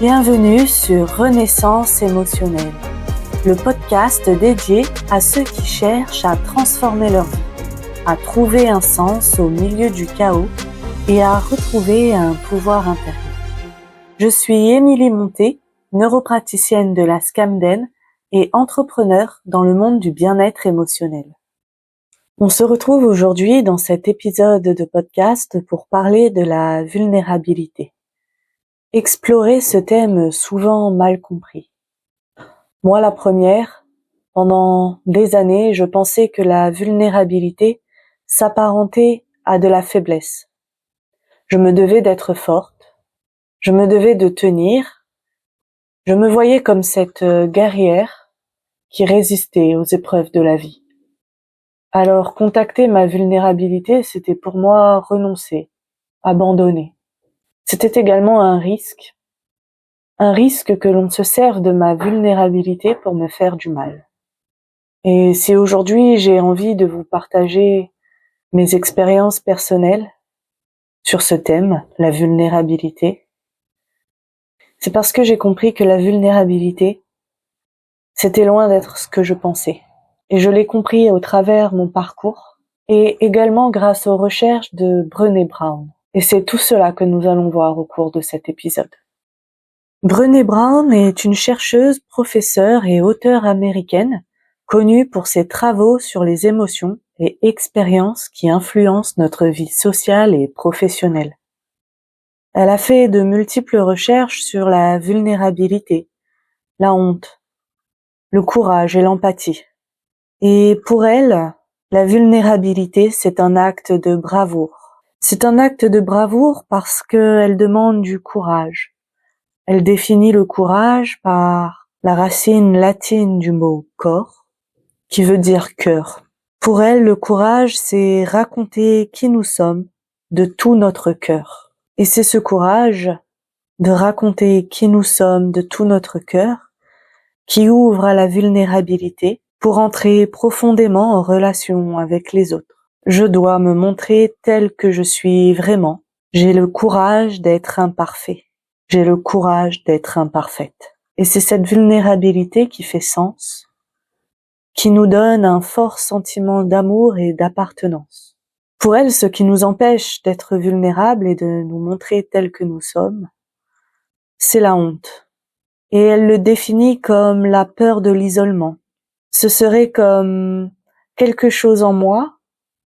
Bienvenue sur Renaissance émotionnelle, le podcast dédié à ceux qui cherchent à transformer leur vie, à trouver un sens au milieu du chaos et à retrouver un pouvoir intérieur. Je suis Émilie Monté, neuropraticienne de la Scamden et entrepreneur dans le monde du bien-être émotionnel. On se retrouve aujourd'hui dans cet épisode de podcast pour parler de la vulnérabilité. Explorer ce thème souvent mal compris. Moi, la première, pendant des années, je pensais que la vulnérabilité s'apparentait à de la faiblesse. Je me devais d'être forte, je me devais de tenir, je me voyais comme cette guerrière qui résistait aux épreuves de la vie. Alors, contacter ma vulnérabilité, c'était pour moi renoncer, abandonner. C'était également un risque que l'on se serve de ma vulnérabilité pour me faire du mal. Et si aujourd'hui j'ai envie de vous partager mes expériences personnelles sur ce thème, la vulnérabilité, c'est parce que j'ai compris que la vulnérabilité, c'était loin d'être ce que je pensais. Et je l'ai compris au travers mon parcours et également grâce aux recherches de Brené Brown. Et c'est tout cela que nous allons voir au cours de cet épisode. Brené Brown est une chercheuse, professeure et auteure américaine connue pour ses travaux sur les émotions et expériences qui influencent notre vie sociale et professionnelle. Elle a fait de multiples recherches sur la vulnérabilité, la honte, le courage et l'empathie. Et pour elle, la vulnérabilité, c'est un acte de bravoure. C'est un acte de bravoure parce qu'elle demande du courage. Elle définit le courage par la racine latine du mot corps, qui veut dire cœur. Pour elle, le courage, c'est raconter qui nous sommes de tout notre cœur. Et c'est ce courage de raconter qui nous sommes de tout notre cœur qui ouvre à la vulnérabilité pour entrer profondément en relation avec les autres. Je dois me montrer tel que je suis vraiment. J'ai le courage d'être imparfait. J'ai le courage d'être imparfaite. Et c'est cette vulnérabilité qui fait sens, qui nous donne un fort sentiment d'amour et d'appartenance. Pour elle, ce qui nous empêche d'être vulnérables et de nous montrer tels que nous sommes, c'est la honte. Et elle le définit comme la peur de l'isolement. Ce serait comme quelque chose en moi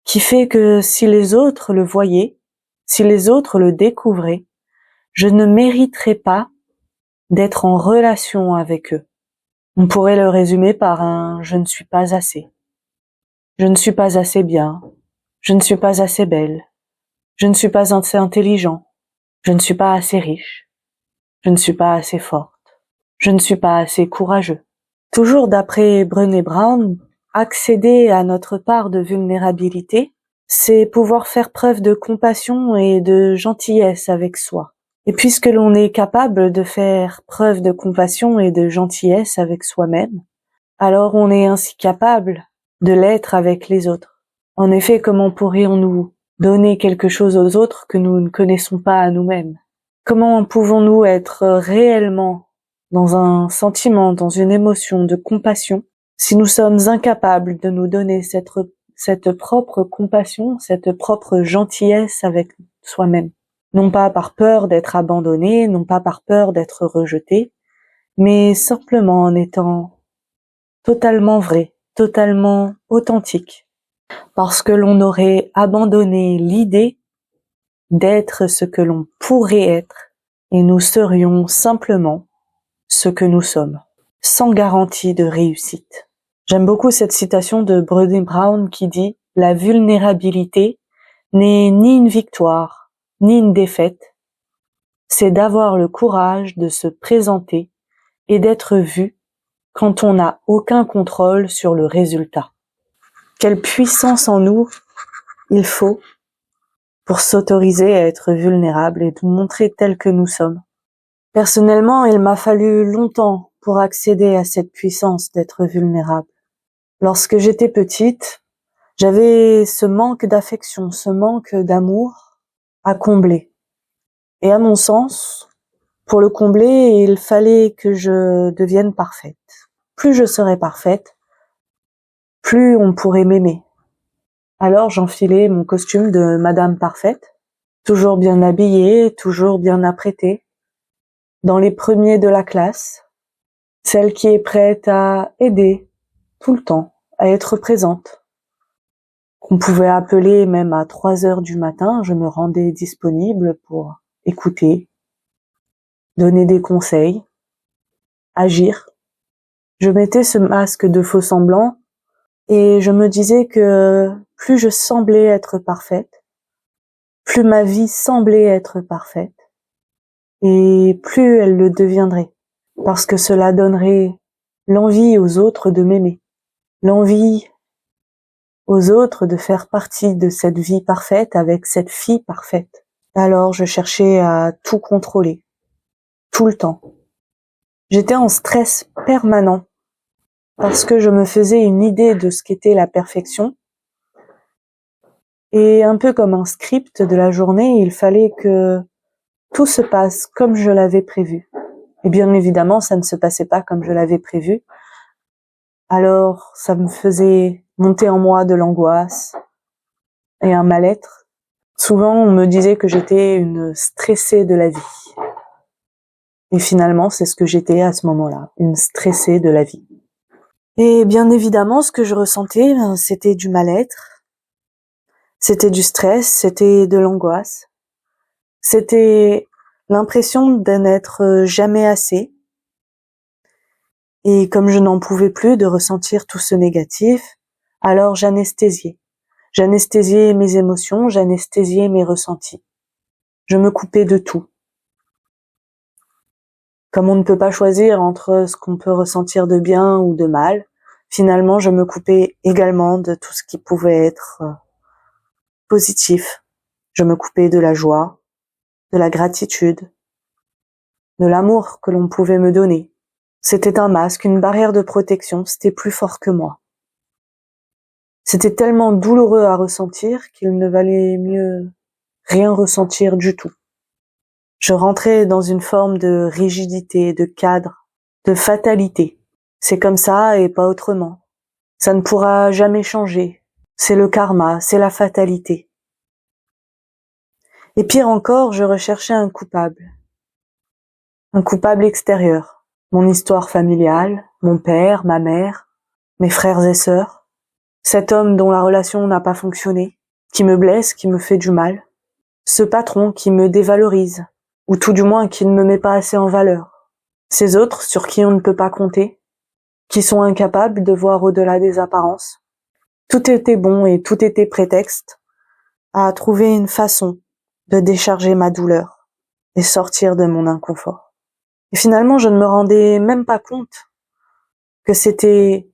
qui fait que si les autres le voyaient, si les autres le découvraient, je ne mériterais pas d'être en relation avec eux. On pourrait le résumer par un « je ne suis pas assez ». Je ne suis pas assez bien, je ne suis pas assez belle, je ne suis pas assez intelligent, je ne suis pas assez riche, je ne suis pas assez forte, je ne suis pas assez courageux. Toujours d'après Brené Brown, accéder à notre part de vulnérabilité, c'est pouvoir faire preuve de compassion et de gentillesse avec soi. Et puisque l'on est capable de faire preuve de compassion et de gentillesse avec soi-même, alors on est ainsi capable de l'être avec les autres. En effet, comment pourrions-nous donner quelque chose aux autres que nous ne connaissons pas à nous-mêmes? Comment pouvons-nous être réellement dans un sentiment, dans une émotion de compassion, si nous sommes incapables de nous donner cette propre compassion, cette propre gentillesse avec soi-même? Non pas par peur d'être abandonné, non pas par peur d'être rejeté, mais simplement en étant totalement vrai, totalement authentique, parce que l'on aurait abandonné l'idée d'être ce que l'on pourrait être, et nous serions simplement ce que nous sommes, sans garantie de réussite. J'aime beaucoup cette citation de Brené Brown qui dit « La vulnérabilité n'est ni une victoire, ni une défaite, c'est d'avoir le courage de se présenter et d'être vu quand on n'a aucun contrôle sur le résultat. » Quelle puissance en nous il faut pour s'autoriser à être vulnérable et nous montrer tels que nous sommes. Personnellement, il m'a fallu longtemps pour accéder à cette puissance d'être vulnérable. Lorsque j'étais petite, j'avais ce manque d'affection, ce manque d'amour à combler. Et à mon sens, Pour le combler, il fallait que je devienne parfaite. Plus je serais parfaite, plus on pourrait m'aimer. Alors j'enfilais mon costume de Madame Parfaite, toujours bien habillée, toujours bien apprêtée, dans les premiers de la classe, celle qui est prête à aider tout le temps, à être présente. Qu'on pouvait appeler même à 3 heures du matin, je me rendais disponible pour écouter, donner des conseils, agir. Je mettais ce masque de faux semblant et je me disais que plus je semblais être parfaite, plus ma vie semblait être parfaite, et plus elle le deviendrait, parce que cela donnerait l'envie aux autres de m'aimer, l'envie aux autres de faire partie de cette vie parfaite avec cette fille parfaite. Alors je cherchais à tout contrôler, tout le temps. J'étais en stress permanent, parce que je me faisais une idée de ce qu'était la perfection. Et un peu comme un script de la journée, il fallait que tout se passe comme je l'avais prévu. Et bien évidemment, ça ne se passait pas comme je l'avais prévu. Alors, ça me faisait monter en moi de l'angoisse et un mal-être. Souvent, on me disait que j'étais une stressée de la vie. Et finalement, c'est ce que j'étais à ce moment-là, une stressée de la vie. Et bien évidemment, ce que je ressentais, c'était du mal-être, c'était du stress, c'était de l'angoisse, c'était l'impression de n'être jamais assez. Et comme je n'en pouvais plus de ressentir tout ce négatif, alors j'anesthésiais. J'anesthésiais mes émotions, j'anesthésiais mes ressentis. Je me coupais de tout. Comme on ne peut pas choisir entre ce qu'on peut ressentir de bien ou de mal, finalement je me coupais également de tout ce qui pouvait être positif. Je me coupais de la joie, de la gratitude, de l'amour que l'on pouvait me donner. C'était un masque, une barrière de protection, c'était plus fort que moi. C'était tellement douloureux à ressentir qu'il ne valait mieux rien ressentir du tout. Je rentrais dans une forme de rigidité, de cadre, de fatalité. C'est comme ça et pas autrement. Ça ne pourra jamais changer. C'est le karma, c'est la fatalité. Et pire encore, je recherchais un coupable extérieur. Mon histoire familiale, mon père, ma mère, mes frères et sœurs. Cet homme dont la relation n'a pas fonctionné, qui me blesse, qui me fait du mal. Ce patron qui me dévalorise, ou tout du moins qui ne me met pas assez en valeur. Ces autres sur qui on ne peut pas compter, qui sont incapables de voir au-delà des apparences. Tout était bon et tout était prétexte à trouver une façon de décharger ma douleur et sortir de mon inconfort. Et finalement, je ne me rendais même pas compte que c'était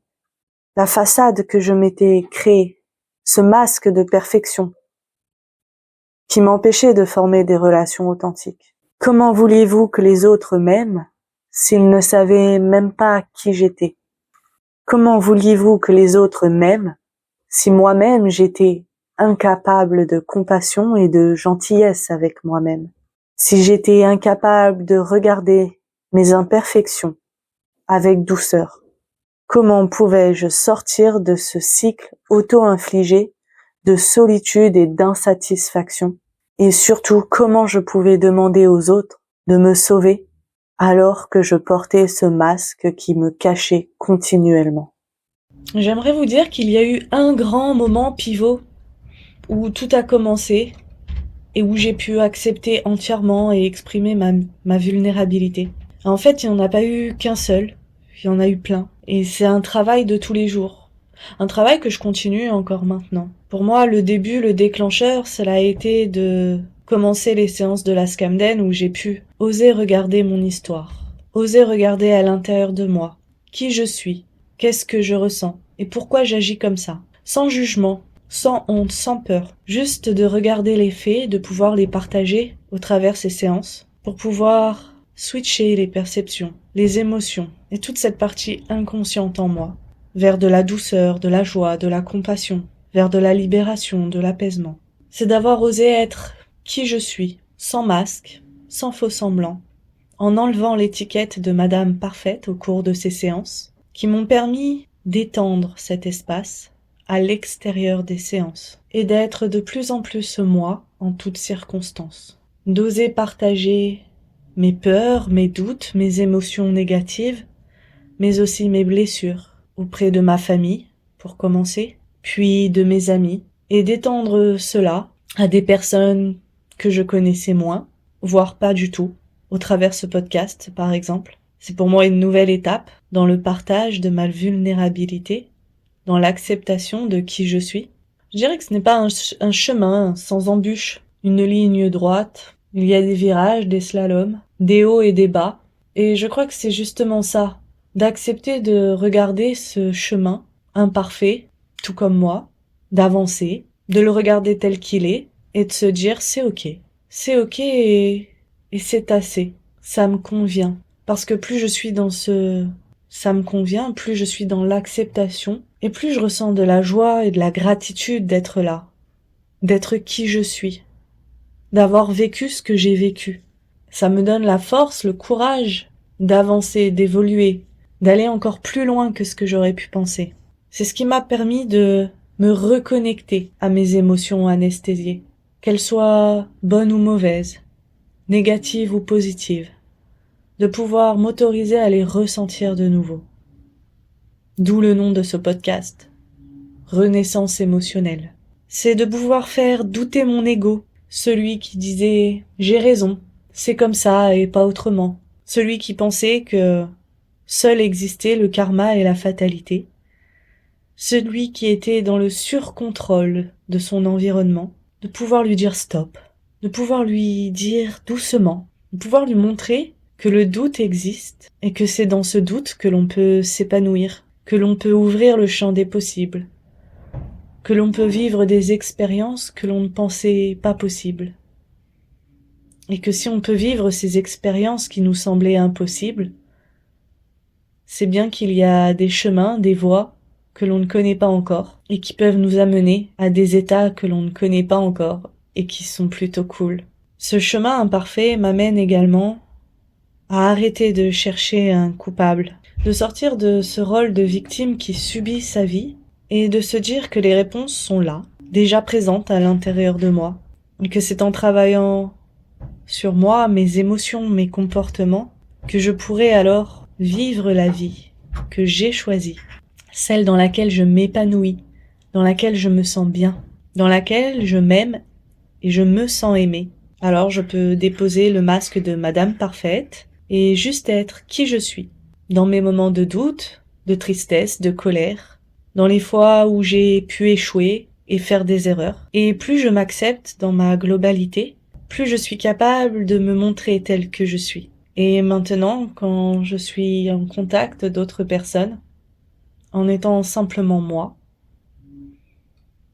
la façade que je m'étais créée, ce masque de perfection qui m'empêchait de former des relations authentiques. Comment vouliez-vous que les autres m'aiment s'ils ne savaient même pas qui j'étais? Comment vouliez-vous que les autres m'aiment si moi-même j'étais incapable de compassion et de gentillesse avec moi-même? Si j'étais incapable de regarder mes imperfections avec douceur? Comment pouvais-je sortir de ce cycle auto-infligé de solitude et d'insatisfaction? Et surtout, comment je pouvais demander aux autres de me sauver alors que je portais ce masque qui me cachait continuellement? J'aimerais vous dire qu'il y a eu un grand moment pivot où tout a commencé et où j'ai pu accepter entièrement et exprimer ma vulnérabilité. En fait, il n'y en a pas eu qu'un seul, il y en a eu plein. Et c'est un travail de tous les jours. Un travail que je continue encore maintenant. Pour moi, le début, le déclencheur, cela a été de commencer les séances de la Scamden où j'ai pu oser regarder mon histoire, oser regarder à l'intérieur de moi, qui je suis, qu'est-ce que je ressens et pourquoi j'agis comme ça, sans jugement, sans honte, sans peur, juste de regarder les faits, de pouvoir les partager au travers ces séances, pour pouvoir switcher les perceptions, les émotions et toute cette partie inconsciente en moi, vers de la douceur, de la joie, de la compassion, vers de la libération, de l'apaisement. C'est d'avoir osé être qui je suis, sans masque, sans faux semblant, en enlevant l'étiquette de Madame Parfaite au cours de ces séances, qui m'ont permis d'étendre cet espace à l'extérieur des séances et d'être de plus en plus moi en toutes circonstances. D'oser partager mes peurs, mes doutes, mes émotions négatives, mais aussi mes blessures auprès de ma famille, pour commencer, puis de mes amis, et d'étendre cela à des personnes que je connaissais moins, voire pas du tout, au travers ce podcast, par exemple. C'est pour moi une nouvelle étape dans le partage de ma vulnérabilité, dans l'acceptation de qui je suis. Je dirais que ce n'est pas un chemin sans embûches, une ligne droite. Il y a des virages, des slaloms, des hauts et des bas. Et je crois que c'est justement ça, d'accepter de regarder ce chemin imparfait, tout comme moi, d'avancer, de le regarder tel qu'il est, et de se dire c'est ok. C'est ok et c'est assez. Ça me convient. Parce que plus je suis dans ça me convient, plus je suis dans l'acceptation, et plus je ressens de la joie et de la gratitude d'être là, d'être qui je suis, d'avoir vécu ce que j'ai vécu. Ça me donne la force, le courage d'avancer, d'évoluer, d'aller encore plus loin que ce que j'aurais pu penser. C'est ce qui m'a permis de me reconnecter à mes émotions anesthésiées, qu'elles soient bonnes ou mauvaises, négatives ou positives, de pouvoir m'autoriser à les ressentir de nouveau. D'où le nom de ce podcast, Renaissance émotionnelle. C'est de pouvoir faire douter mon ego, celui qui disait « j'ai raison, c'est comme ça et pas autrement », celui qui pensait que seul existait le karma et la fatalité, celui qui était dans le surcontrôle de son environnement, de pouvoir lui dire stop, de pouvoir lui dire doucement, de pouvoir lui montrer que le doute existe et que c'est dans ce doute que l'on peut s'épanouir, que l'on peut ouvrir le champ des possibles, que l'on peut vivre des expériences que l'on ne pensait pas possibles. Et que si on peut vivre ces expériences qui nous semblaient impossibles, c'est bien qu'il y a des chemins, des voies que l'on ne connaît pas encore et qui peuvent nous amener à des états que l'on ne connaît pas encore et qui sont plutôt cool. Ce chemin imparfait m'amène également à arrêter de chercher un coupable, de sortir de ce rôle de victime qui subit sa vie et de se dire que les réponses sont là, déjà présentes à l'intérieur de moi, et que c'est en travaillant sur moi, mes émotions, mes comportements, que je pourrai alors vivre la vie que j'ai choisie, celle dans laquelle je m'épanouis, dans laquelle je me sens bien, dans laquelle je m'aime et je me sens aimée. Alors je peux déposer le masque de Madame Parfaite et juste être qui je suis, dans mes moments de doute, de tristesse, de colère, dans les fois où j'ai pu échouer et faire des erreurs. Et plus je m'accepte dans ma globalité, plus je suis capable de me montrer telle que je suis. Et maintenant, quand je suis en contact d'autres personnes, en étant simplement moi,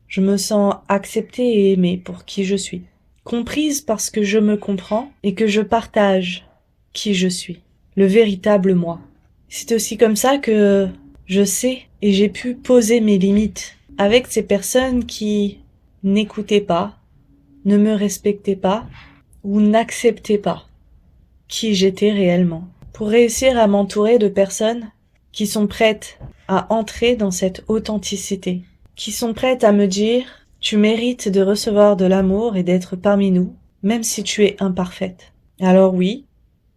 je me sens acceptée et aimée pour qui je suis, comprise parce que je me comprends et que je partage qui je suis, le véritable moi. C'est aussi comme ça que je sais et j'ai pu poser mes limites avec ces personnes qui n'écoutaient pas, ne me respectaient pas ou n'acceptaient pas qui j'étais réellement. Pour réussir à m'entourer de personnes qui sont prêtes à entrer dans cette authenticité, qui sont prêtes à me dire « tu mérites de recevoir de l'amour et d'être parmi nous, même si tu es imparfaite ». Alors oui,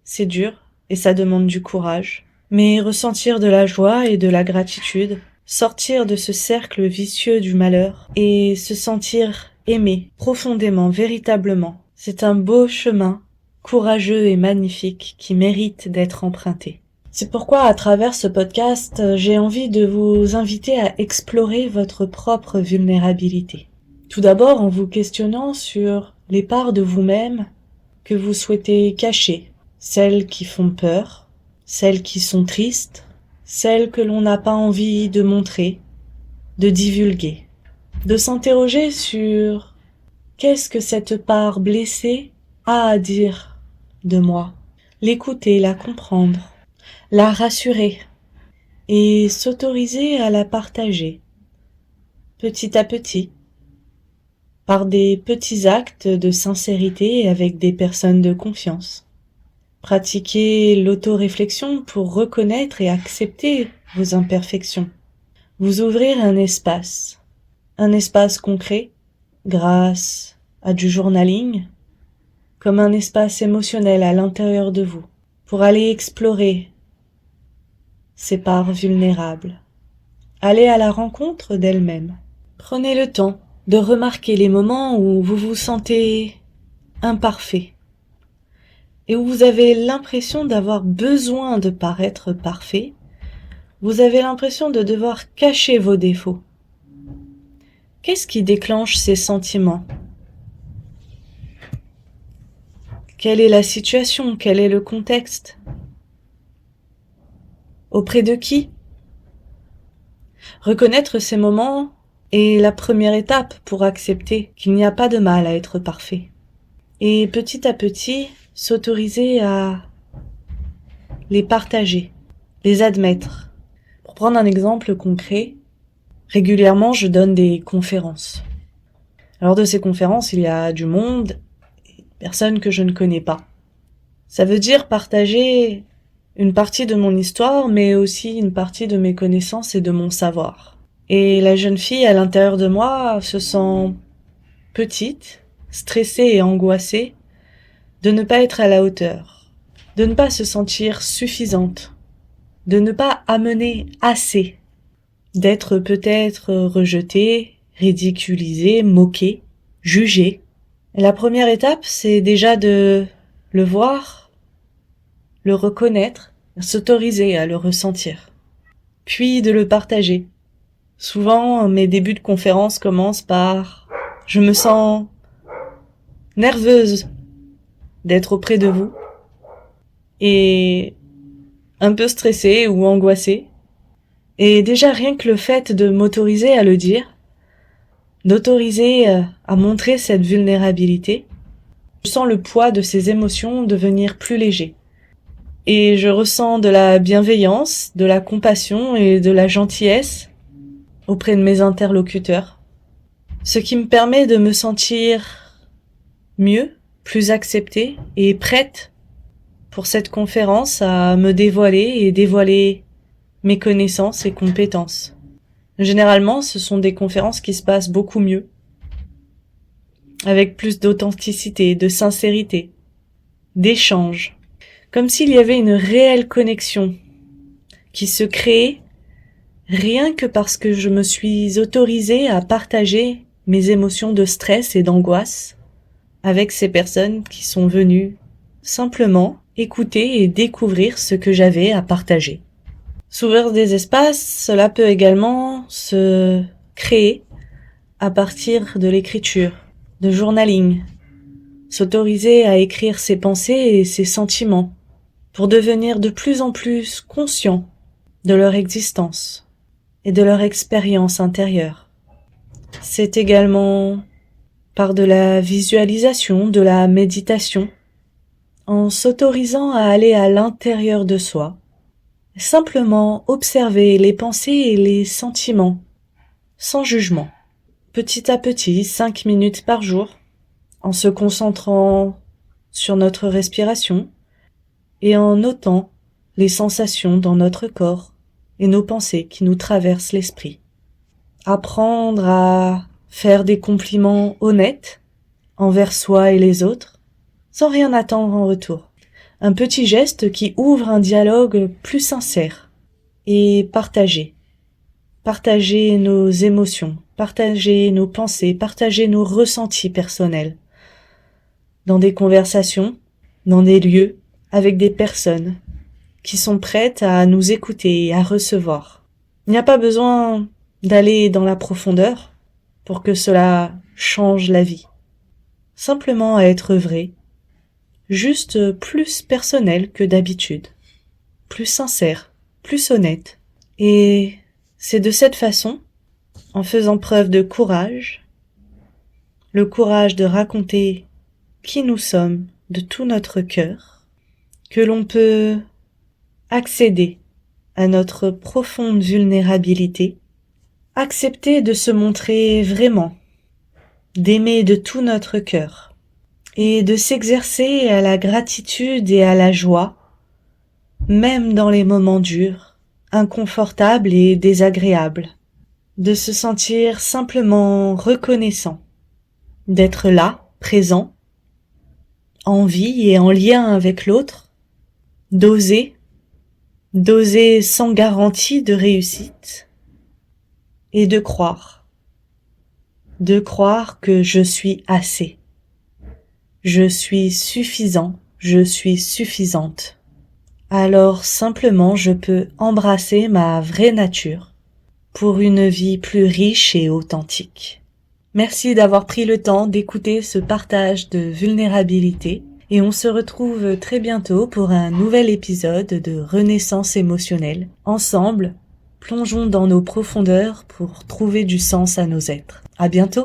c'est dur et ça demande du courage, mais ressentir de la joie et de la gratitude, sortir de ce cercle vicieux du malheur et se sentir aimé profondément, véritablement, c'est un beau chemin, courageux et magnifique qui mérite d'être emprunté. C'est pourquoi à travers ce podcast, j'ai envie de vous inviter à explorer votre propre vulnérabilité. Tout d'abord en vous questionnant sur les parts de vous-même que vous souhaitez cacher, celles qui font peur, celles qui sont tristes, celles que l'on n'a pas envie de montrer, de divulguer. De s'interroger sur qu'est-ce que cette part blessée a à dire de moi, l'écouter, la comprendre, la rassurer et s'autoriser à la partager, petit à petit, par des petits actes de sincérité avec des personnes de confiance. Pratiquez l'autoréflexion pour reconnaître et accepter vos imperfections. Vous ouvrir un espace concret, grâce à du journaling, comme un espace émotionnel à l'intérieur de vous, pour aller explorer ces parts vulnérables. Allez à la rencontre d'elles-mêmes. Prenez le temps de remarquer les moments où vous vous sentez imparfait et où vous avez l'impression d'avoir besoin de paraître parfait. Vous avez l'impression de devoir cacher vos défauts. Qu'est-ce qui déclenche ces sentiments ? Quelle est la situation ? Quel est le contexte ? Auprès de qui ? Reconnaître ces moments est la première étape pour accepter qu'il n'y a pas de mal à être parfait. Et petit à petit, s'autoriser à les partager, les admettre. Pour prendre un exemple concret, régulièrement je donne des conférences. Lors de ces conférences, il y a du monde, personnes que je ne connais pas. Ça veut dire partager une partie de mon histoire, mais aussi une partie de mes connaissances et de mon savoir. Et la jeune fille à l'intérieur de moi se sent petite, stressée et angoissée de ne pas être à la hauteur, de ne pas se sentir suffisante, de ne pas amener assez, d'être peut-être rejetée, ridiculisée, moquée, jugée. Et la première étape, c'est déjà de le voir, le reconnaître, s'autoriser à le ressentir, puis de le partager. Souvent, mes débuts de conférence commencent par « Je me sens nerveuse d'être auprès de vous et un peu stressée ou angoissée. » Et déjà rien que le fait de m'autoriser à le dire, d'autoriser à montrer cette vulnérabilité, je sens le poids de ces émotions devenir plus léger. Et je ressens de la bienveillance, de la compassion et de la gentillesse auprès de mes interlocuteurs. Ce qui me permet de me sentir mieux, plus acceptée et prête pour cette conférence à me dévoiler et dévoiler mes connaissances et compétences. Généralement, ce sont des conférences qui se passent beaucoup mieux, avec plus d'authenticité, de sincérité, d'échange. Comme s'il y avait une réelle connexion qui se créait rien que parce que je me suis autorisée à partager mes émotions de stress et d'angoisse avec ces personnes qui sont venues simplement écouter et découvrir ce que j'avais à partager. S'ouvrir des espaces, cela peut également se créer à partir de l'écriture, de journaling, s'autoriser à écrire ses pensées et ses sentiments, pour devenir de plus en plus conscient de leur existence et de leur expérience intérieure. C'est également par de la visualisation, de la méditation, en s'autorisant à aller à l'intérieur de soi, simplement observer les pensées et les sentiments, sans jugement, petit à petit, 5 minutes par jour, en se concentrant sur notre respiration, et en notant les sensations dans notre corps et nos pensées qui nous traversent l'esprit. Apprendre à faire des compliments honnêtes envers soi et les autres, sans rien attendre en retour. Un petit geste qui ouvre un dialogue plus sincère et partagé. Partager nos émotions, partager nos pensées, partager nos ressentis personnels. Dans des conversations, dans des lieux, avec des personnes qui sont prêtes à nous écouter et à recevoir. Il n'y a pas besoin d'aller dans la profondeur pour que cela change la vie. Simplement à être vrai, juste plus personnel que d'habitude, plus sincère, plus honnête. Et c'est de cette façon, en faisant preuve de courage, le courage de raconter qui nous sommes de tout notre cœur, que l'on peut accéder à notre profonde vulnérabilité, accepter de se montrer vraiment, d'aimer de tout notre cœur et de s'exercer à la gratitude et à la joie, même dans les moments durs, inconfortables et désagréables, de se sentir simplement reconnaissant, d'être là, présent, en vie et en lien avec l'autre, d'oser sans garantie de réussite, et de croire que je suis assez, je suis suffisant, je suis suffisante. Alors simplement je peux embrasser ma vraie nature pour une vie plus riche et authentique. Merci d'avoir pris le temps d'écouter ce partage de vulnérabilité et on se retrouve très bientôt pour un nouvel épisode de Renaissance émotionnelle. Ensemble, plongeons dans nos profondeurs pour trouver du sens à nos êtres. À bientôt!